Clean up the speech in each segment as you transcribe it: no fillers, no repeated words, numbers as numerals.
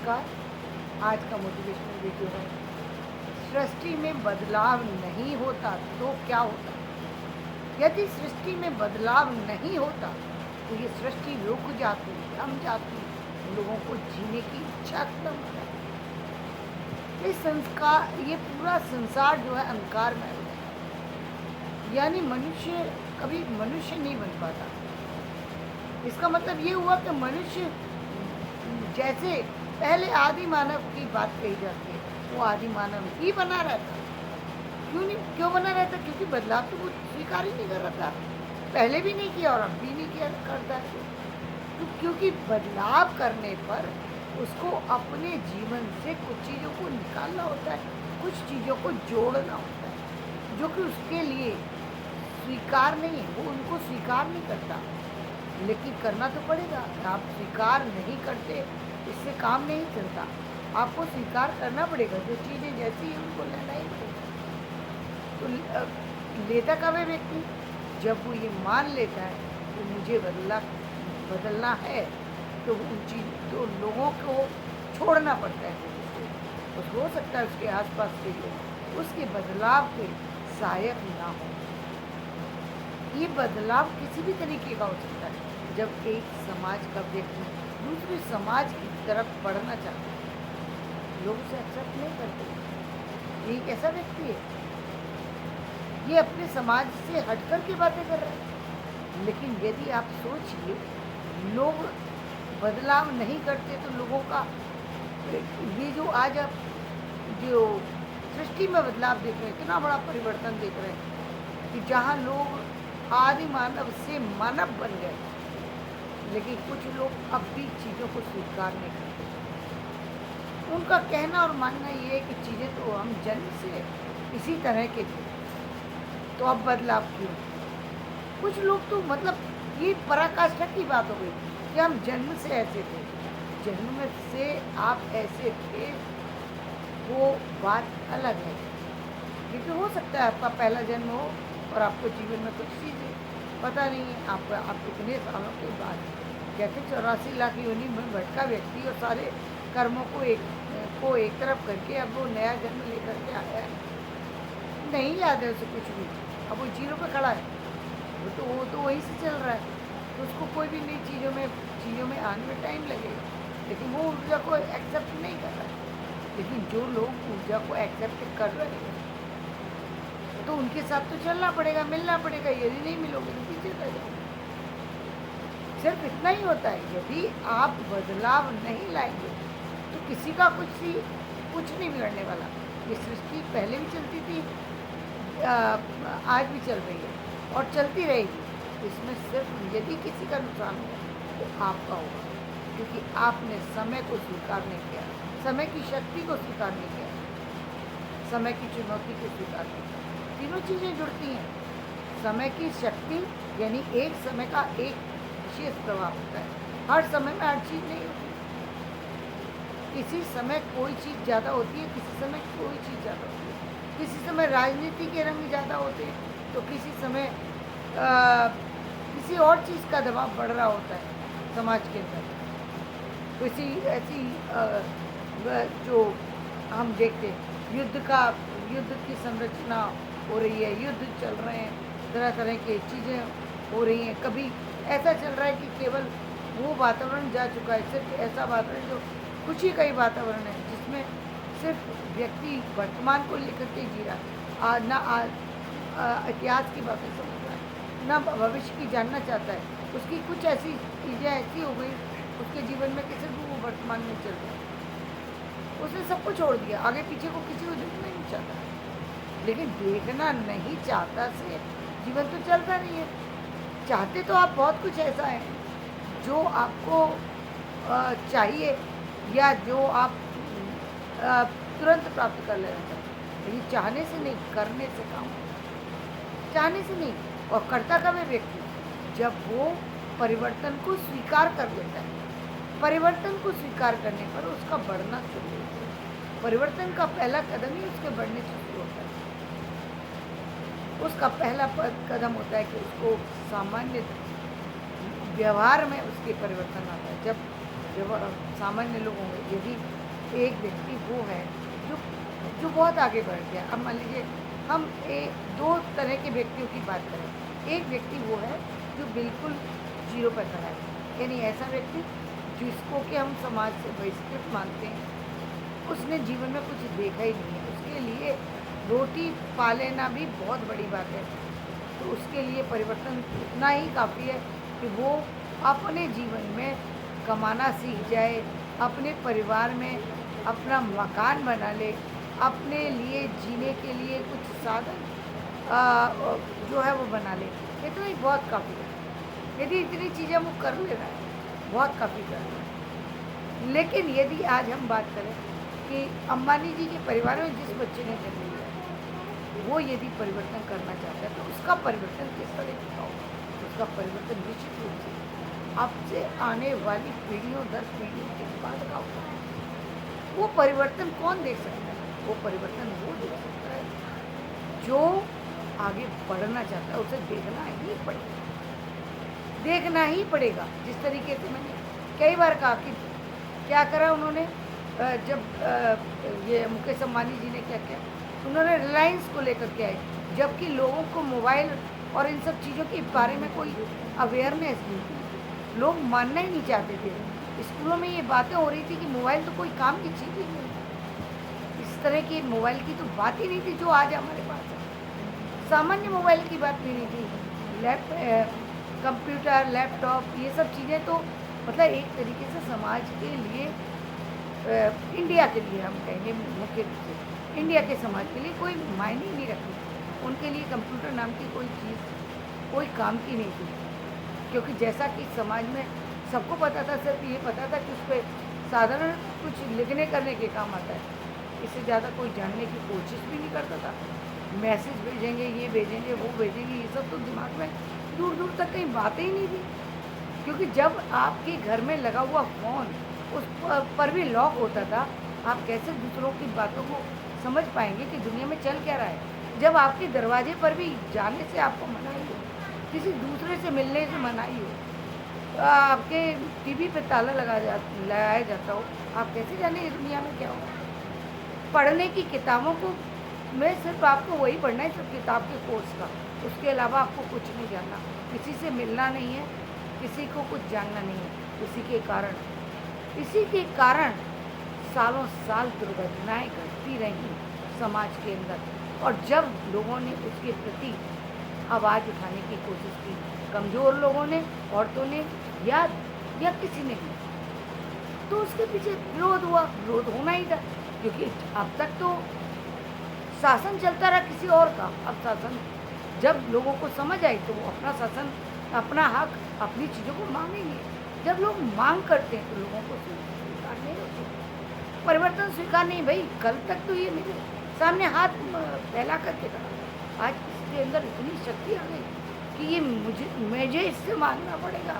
नमस्कार। आज का मोटिवेशनल वीडियो है, सृष्टि में बदलाव नहीं होता तो क्या होता। यदि सृष्टि में बदलाव नहीं होता तो ये सृष्टि रुक जाती, थम जाती, लोगों को जीने की इच्छा खत्म हो जाती। ये पूरा संसार जो है अंधकार में हो जाता, यानी मनुष्य कभी मनुष्य नहीं बन पाता। इसका मतलब ये हुआ कि मनुष्य जैसे पहले आदि मानव की बात कही जाती है, वो आदि मानव ही बना रहता। क्यों बना रहता? क्योंकि बदलाव तो वो स्वीकार ही नहीं कर रहा था, पहले भी नहीं किया और अब भी नहीं किया करता है। तो क्योंकि बदलाव करने पर उसको अपने जीवन से कुछ चीज़ों को निकालना होता है, कुछ चीज़ों को जोड़ना होता है, जो कि उसके लिए स्वीकार नहीं है, वो उनको स्वीकार नहीं करता। लेकिन करना तो पड़ेगा। आप स्वीकार नहीं करते, इससे काम नहीं चलता। आपको स्वीकार करना पड़ेगा, जो चीज़ें जैसी हैं उनको लेना ही पड़ेगा। तो लेता कब है व्यक्ति? जब वो ये मान लेता है कि मुझे बदलना है, तो तो लोगों को छोड़ना पड़ता है। तो हो सकता है उसके आसपास के लोग उसके बदलाव के सहायक ना हो। ये बदलाव किसी भी तरीके का हो सकता है। जब एक समाज का व्यक्ति दूसरे समाज की तरफ बढ़ना चाहता है, लोग उसे एक्सेप्ट नहीं करते। ये एक ऐसा व्यक्ति है, ये अपने समाज से हटकर के बातें कर रहा है। लेकिन यदि आप सोचिए, लोग बदलाव नहीं करते तो लोगों का ये जो आज आप जो सृष्टि में बदलाव देख रहे हैं, इतना बड़ा परिवर्तन देख रहे हैं कि जहाँ लोग आदि मानव से मानव बन गए, लेकिन कुछ लोग अब भी चीज़ों को स्वीकार नहीं करते। उनका कहना और मानना ये है कि चीज़ें तो हम जन्म से इसी तरह के थे, तो अब बदलाव क्यों? कुछ लोग तो मतलब ये पराकाष्ठा की बात हो गई कि हम जन्म से ऐसे थे। जन्म से आप ऐसे थे, वो बात अलग है। क्योंकि हो सकता है आपका पहला जन्म हो और आपको जीवन में कुछ चीज़ें पता नहीं है। आप कितने सालों के बाद, कहते 84 लाख योनि में भटका व्यक्ति और सारे कर्मों को एक तरफ करके अब वो नया जन्म लेकर के आया है। नहीं याद है उसे कुछ भी, अब वो जीरो पे खड़ा है। वो तो वहीं से चल रहा है, तो उसको कोई भी नई चीज़ों में आने में टाइम लगेगा, लेकिन वो ऊर्जा को एक्सेप्ट नहीं कर रहा है। लेकिन जो लोग ऊर्जा को एक्सेप्ट कर रहे हैं, तो उनके साथ तो चलना पड़ेगा, मिलना पड़ेगा। यदि नहीं मिलोगे तो पीछे रह जाओगे। सिर्फ इतना ही होता है, यदि आप बदलाव नहीं लाएंगे तो किसी का कुछ नहीं बिगड़ने वाला। ये सृष्टि पहले भी चलती थी, आज भी चल रही है और चलती रहेगी। इसमें सिर्फ यदि किसी का नुकसान हो तो आपका होगा, क्योंकि आपने समय को स्वीकार नहीं किया, समय की शक्ति को स्वीकार नहीं किया, समय की चुनौती को स्वीकार नहीं किया। तीनों चीज़ें जुड़ती हैं। समय की शक्ति यानी एक समय का एक विशेष प्रभाव होता है। हर समय में हर चीज़ नहीं होती। किसी समय कोई चीज़ ज़्यादा होती है, किसी समय कोई चीज़ ज़्यादा होती है। किसी समय राजनीति के रंग ज़्यादा होते हैं, तो किसी समय किसी और चीज़ का दबाव बढ़ रहा होता है समाज के अंदर। किसी ऐसी जो हम देखते हैं, युद्ध की संरचना हो रही है, युद्ध चल रहे हैं, तरह तरह की चीज़ें हो रही हैं। कभी ऐसा चल रहा है कि केवल वो वातावरण जा चुका है, सिर्फ ऐसा वातावरण जो कुछ ही कई वातावरण है, जिसमें सिर्फ व्यक्ति वर्तमान को लेकर के जी रहा है, ना इतिहास की बातें समझ रहा है, ना भविष्य की जानना चाहता है। उसकी कुछ ऐसी चीज़ें ऐसी हो गई उसके जीवन में कि सिर्फ वो वर्तमान में चल रहा है। उसने सब कुछ छोड़ दिया, आगे पीछे को किसी को देखना नहीं चाहता। लेकिन देखना नहीं चाहता से जीवन तो चलता नहीं है। चाहते तो आप बहुत कुछ ऐसा है जो आपको चाहिए, या जो आप तुरंत प्राप्त कर लेना चाहते हैं। लेकिन चाहने से नहीं, करने से काम होता है। चाहने से नहीं। और करता कब है व्यक्ति? जब वो परिवर्तन को स्वीकार कर लेता है। परिवर्तन को स्वीकार करने पर उसका बढ़ना शुरू होता है। परिवर्तन का पहला कदम ही उसके बढ़ने से शुरू होता है। उसका पहला कदम होता है कि उसको सामान्य व्यवहार में उसके परिवर्तन आता है। जब जब सामान्य लोग होंगे, यदि एक व्यक्ति वो है जो जो बहुत आगे बढ़ गया। अब मान लीजिए हम दो तरह के व्यक्तियों की बात करें। एक व्यक्ति वो है जो बिल्कुल जीरो पर खड़ा है, यानी ऐसा व्यक्ति जिसको कि हम समाज से बहिष्कृत मानते हैं, उसने जीवन में कुछ देखा ही नहीं है, उसके लिए रोटी पा लेना भी बहुत बड़ी बात है। तो उसके लिए परिवर्तन इतना ही काफ़ी है कि वो अपने जीवन में कमाना सीख जाए, अपने परिवार में अपना मकान बना ले, अपने लिए जीने के लिए कुछ साधन जो है वो बना ले। इतना ही बहुत काफ़ी है। यदि इतनी चीज़ें वो कर ले रहा है, बहुत काफ़ी कर रहा है। लेकिन यदि आज हम बात करें कि अंबानी जी के परिवार में जिस बच्चे ने जन्म लिया, वो यदि परिवर्तन करना चाहता है तो उसका परिवर्तन किस तरह का होगा? उसका परिवर्तन निश्चित रूप से अब से आने वाली पीढ़ियों 10 पीढ़ियों के बाद का होगा। वो परिवर्तन कौन देख सकता है? वो परिवर्तन वो देख सकता है जो आगे बढ़ना चाहता है। उसे देखना ही पड़ेगा, देखना ही पड़ेगा। जिस तरीके से मैंने कई बार कहा कि क्या करा उन्होंने, जब ये मुकेश अंबानी जी ने क्या किया, उन्होंने रिलायंस को लेकर के आए, जबकि लोगों को मोबाइल और इन सब चीज़ों के बारे में कोई अवेयरनेस नहीं थी। लोग मानना ही नहीं चाहते थे। स्कूलों में ये बातें हो रही थी कि मोबाइल तो कोई काम की चीज़ ही नहीं है। इस तरह की मोबाइल की तो बात ही नहीं थी जो आज हमारे पास है। सामान्य मोबाइल की बात भी नहीं थी। कंप्यूटर, लैपटॉप, ये सब चीज़ें तो मतलब एक तरीके से समाज के लिए, इंडिया के लिए हम कहेंगे मुख्य रूप से इंडिया के समाज के लिए कोई मायने ही नहीं रखती। उनके लिए कंप्यूटर नाम की कोई चीज़ कोई काम की नहीं थी, क्योंकि जैसा कि समाज में सबको पता था, सिर्फ ये पता था कि उस पर साधारण कुछ लिखने करने के काम आता है। इससे ज़्यादा कोई जानने की कोशिश भी नहीं करता था। मैसेज भेजेंगे, ये भेजेंगे, वो भेजेंगे, ये सब तो दिमाग में दूर दूर तक कहीं बातें ही नहीं थी। क्योंकि जब आपके घर में लगा हुआ फ़ोन उस पर भी लॉक होता था, आप कैसे दूसरों की बातों को समझ पाएंगे कि दुनिया में चल क्या रहा है? जब आपके दरवाजे पर भी जाने से आपको मनाही हो, किसी दूसरे से मिलने से मनाही हो, आपके टीवी पे ताला लगाया जाता हो, आप कैसे जानेंगे दुनिया में क्या हो? पढ़ने की किताबों को में सिर्फ आपको वही पढ़ना है, सिर्फ किताब के कोर्स का। उसके अलावा आपको कुछ नहीं जानना, किसी से मिलना नहीं है, किसी को कुछ जानना नहीं है। इसी के कारण सालों साल दुर्घटनाएं घटती रहीं समाज के अंदर। और जब लोगों ने उसके प्रति आवाज़ उठाने की कोशिश की, कमज़ोर लोगों ने, औरतों ने या किसी ने भी, तो उसके पीछे विरोध हुआ। विरोध होना ही था, क्योंकि अब तक तो शासन चलता रहा किसी और का। अब शासन जब लोगों को समझ आई तो वो अपना शासन, अपना हक, अपनी चीज़ों को मांगेंगे। जब लोग मांग करते हैं तो लोगों को स्वीकार नहीं होते, परिवर्तन स्वीकार नहीं। भाई कल तक तो ये मेरे सामने हाथ फैला करके था, आज इसके अंदर इतनी शक्ति आ गई कि ये मुझे इससे मांगना पड़ेगा।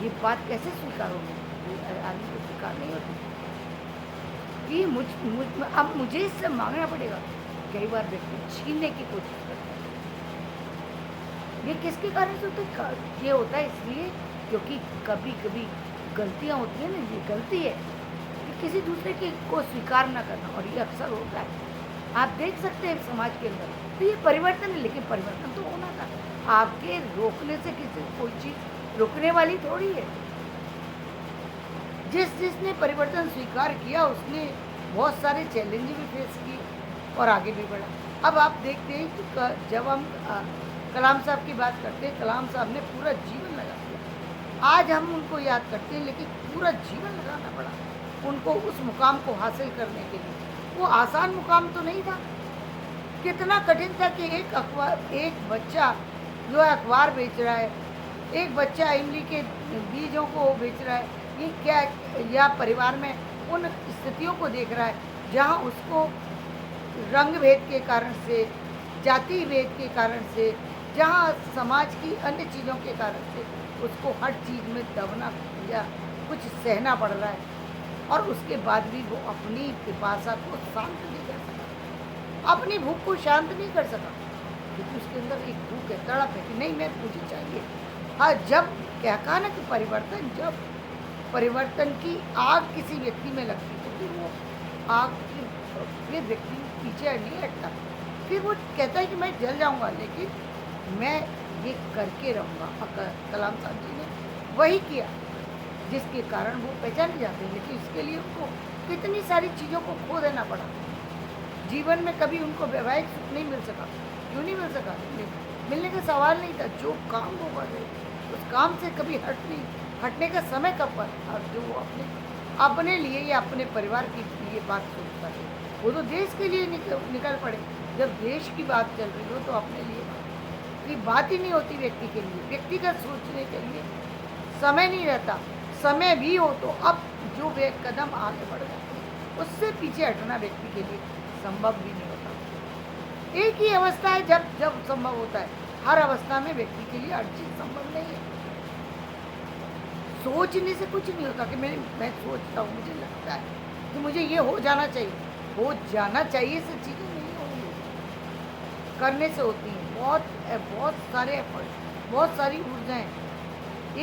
ये बात कैसे स्वीकार होगी? आदमी को स्वीकार नहीं होती कि अब मुझे इससे मांगना पड़ेगा। कई बार व्यक्ति छीनने की कोशिश करता है। ये किसके कारण से होता है? ये होता है इसलिए क्योंकि कभी कभी गलतियाँ होती हैं ना, ये गलती है कि किसी दूसरे की को स्वीकार ना करना, और ये अक्सर होता है। आप देख सकते हैं समाज के अंदर, तो ये परिवर्तन है, लेकिन परिवर्तन तो होना था। आपके रोकने से किसी कोई चीज़ रुकने वाली थोड़ी है। जिसने परिवर्तन स्वीकार किया उसने बहुत सारे चैलेंज भी फेस किए और आगे भी बढ़ा। अब आप देखते हैं कि जब हम कलाम साहब की बात करते हैं, कलाम साहब ने पूरा जीवन लगा दिया। आज हम उनको याद करते हैं, लेकिन पूरा जीवन लगाना पड़ा उनको उस मुकाम को हासिल करने के लिए। वो आसान मुकाम तो नहीं था। कितना कठिन था कि एक बच्चा जो है अखबार बेच रहा है, एक बच्चा इमली के बीजों को बेच रहा है, ये क्या, या परिवार में उन स्थितियों को देख रहा है जहाँ उसको रंग भेद के कारण से, जाति भेद के कारण से, जहाँ समाज की अन्य चीज़ों के कारण से उसको हर चीज़ में दबना या कुछ सहना पड़ रहा है, और उसके बाद भी वो अपनी पिपासा को शांत नहीं कर सका, अपनी भूख को शांत नहीं कर सका, क्योंकि उसके अंदर एक भूख है, तड़प है कि नहीं मैं मुझे चाहिए। हाँ, जब क्या कहा ना कि परिवर्तन की आग किसी व्यक्ति में लगती तो फिर वो आग फिर व्यक्ति पीछे नहीं हटता, फिर वो कहता है कि मैं जल जाऊंगा लेकिन मैं ये करके रहूँगा। कलाम साहब जी ने वही किया जिसके कारण वो पहचाने जाते हैं, लेकिन इसके लिए उनको कितनी सारी चीज़ों को खो देना पड़ा। जीवन में कभी उनको वैवाहिक सुख नहीं मिल सका। क्यों नहीं मिल सका? मिलने का सवाल नहीं था। जो काम वो कर रहे उस काम से कभी हटने का समय कब पर, और जो वो अपने लिए या अपने परिवार के लिए बात सोचता है, वो तो देश के लिए निकल पड़े। जब देश की बात चल रही हो तो अपने लिए की बात ही नहीं होती। व्यक्ति के लिए, व्यक्तिगत सोचने के लिए समय नहीं रहता। समय भी हो तो अब जो वे कदम आगे बढ़ जाते हैं उससे पीछे हटना व्यक्ति के लिए संभव भी नहीं होता। एक ही अवस्था है जब संभव होता है। हर अवस्था में व्यक्ति के लिए हर चीज संभव नहीं है। सोचने से कुछ नहीं होता कि मैं सोचता हूँ, मुझे लगता है कि मुझे ये हो जाना चाहिए। हो जाना चाहिए से चीज़ें नहीं होंगी, करने से होती हैं। बहुत सारे एफर्ट, बहुत सारी ऊर्जाएं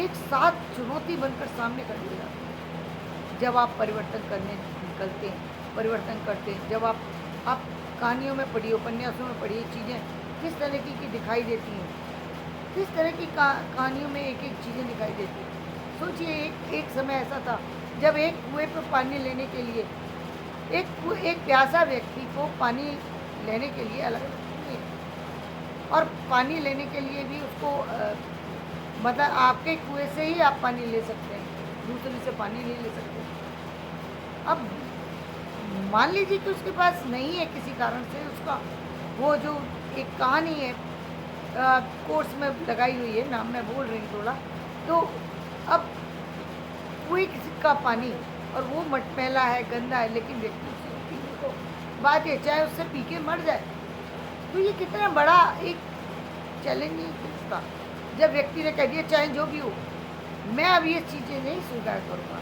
एक साथ चुनौती बनकर सामने खड़ी हो जाती हैं जब आप परिवर्तन करने निकलते हैं, परिवर्तन करते हैं। जब आप कहानियों में पढ़िए, उपन्यासों में पढ़िए, चीज़ें किस तरह की दिखाई देती हैं, किस तरह की कहानियों में एक एक चीज़ें दिखाई देती हैं। सोचिए एक समय ऐसा था जब एक कुएं पर पानी लेने के लिए एक प्यासा व्यक्ति को पानी लेने के लिए अलग अलग कुएं, और पानी लेने के लिए भी उसको मतलब आपके कुएं से ही आप पानी ले सकते हैं, दूसरे से पानी नहीं ले सकते। अब मान लीजिए कि उसके पास नहीं है, किसी कारण से उसका वो जो एक कहानी है कोर्स में लगाई हुई है, नाम मैं बोल रही हूँ थोड़ा, तो अब कुएं का पानी और वो मटमैला है, गंदा है, लेकिन व्यक्ति उससे पीने को बात है, चाहे उससे पी के मर जाए। तो ये कितना बड़ा एक चैलेंजिंग चीज़ था जब व्यक्ति ने कह दिया चाहे जो भी हो, मैं अब ये चीज़ें नहीं स्वीकार करूँगा।